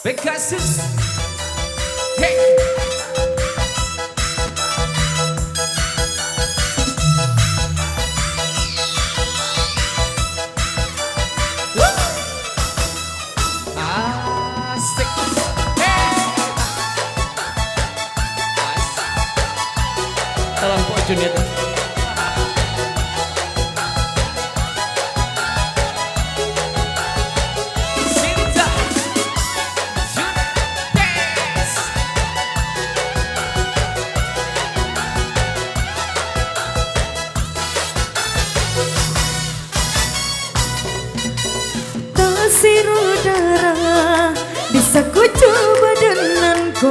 Pegasus. Hey. Asik. Hey. Asik. Tolong Pak Junior. Saudara bisa ku coba denganku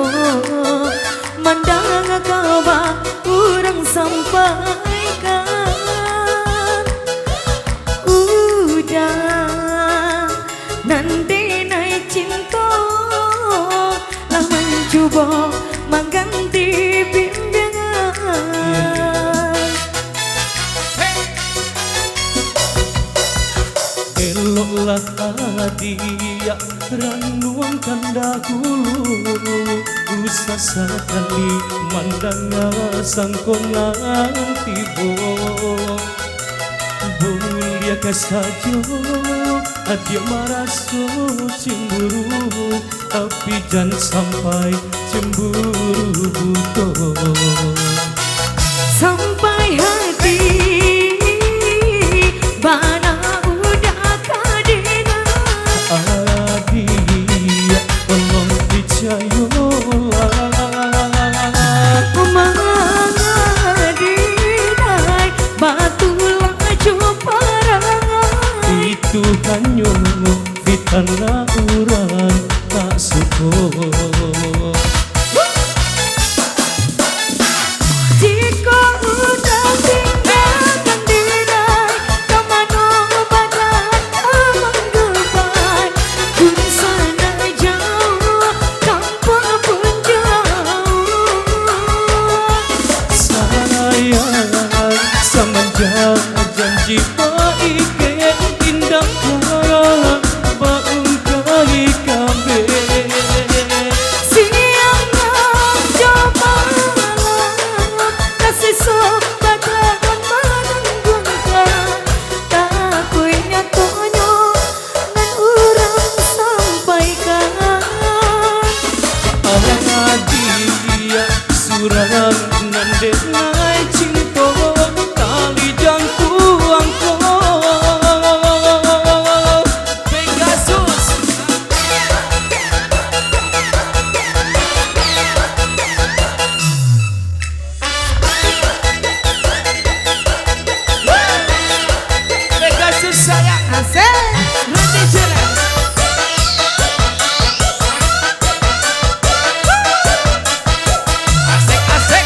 mandang kabar kurang sampaikan udah nanti naik cinta lah mencoba mengganti bimbingan eloklah dia ranuangkan dahulu usah sekali mandang sangkongan tibo mulia saja dia maraso cemburu tapi jangan sampai cemburu butuh sampai hati bana dia tolong percayalah mengadinai batulah cuparangan itu hanya fitnah orang tak syukur jika udah tinggalkan dinai kemana bakal menggebai kun sana jauh tanpa pun jauh sayang semenjak janji baik indah kaya bangkai kabe siang coba kasih sobat akan menanggungkan tak punya tonyo ngan orang sampaikan dia surang nandek ngai cinta kali jangkuangku Pegasus. Pegasus sayang. asik Nanti jalan. Asik asik.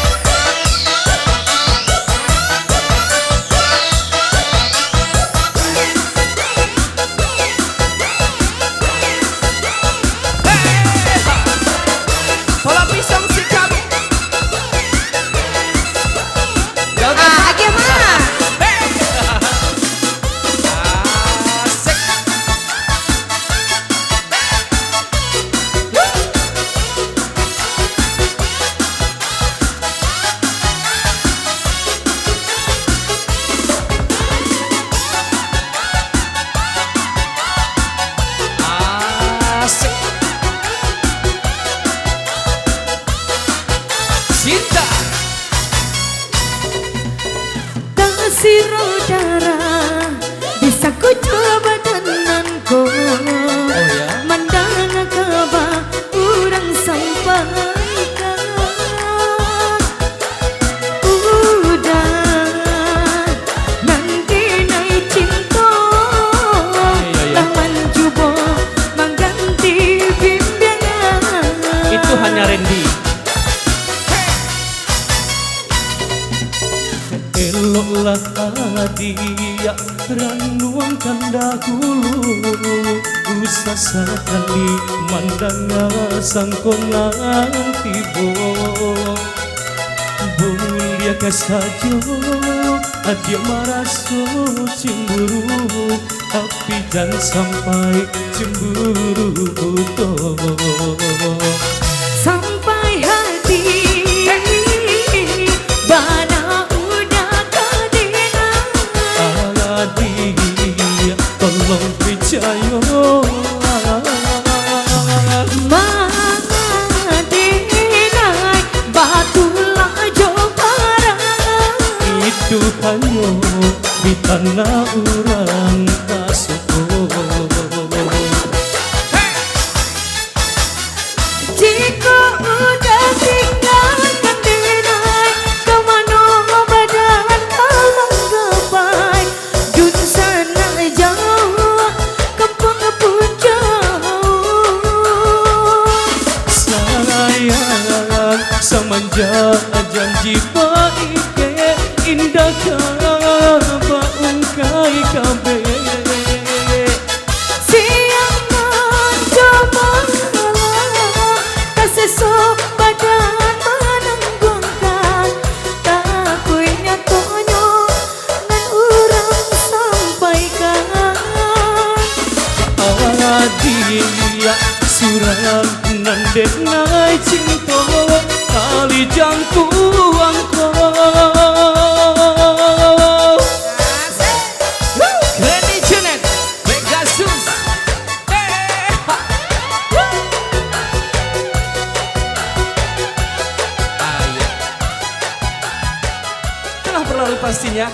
Pola pisang si kami. gimana Asik. Asik. Cinta. kasih saudara bisa ku coba denganku mandang kabar kurang sampaikan udah nanti naik cinta lah mencoba mengganti bimbingan itu hanya Randy eloklah dia ranuangkan dahulu usah sekali mandang sangkongan tibo mulia saja Dia merasa cemburu, tapi jangan sampai cemburu Sampai hati bana udah kadena. Dia tolong percaya Madenai batulah jokara. itu hanya di tanah orang kasuko. Jika udah tinggalkan denai, kemana badan kalau gapai. Dun sana jauh, kampung pun jauh. Sayang semenjak janji baik indah kaba ungkai kabe. Siang mencoba kasesok badan menanggungkan. Takutnya tonyo ngan urang sampaikan. Dia surang nandek nai cinta kali jangku angko. Granny Janet Pegasus. Telah berlalu pastinya.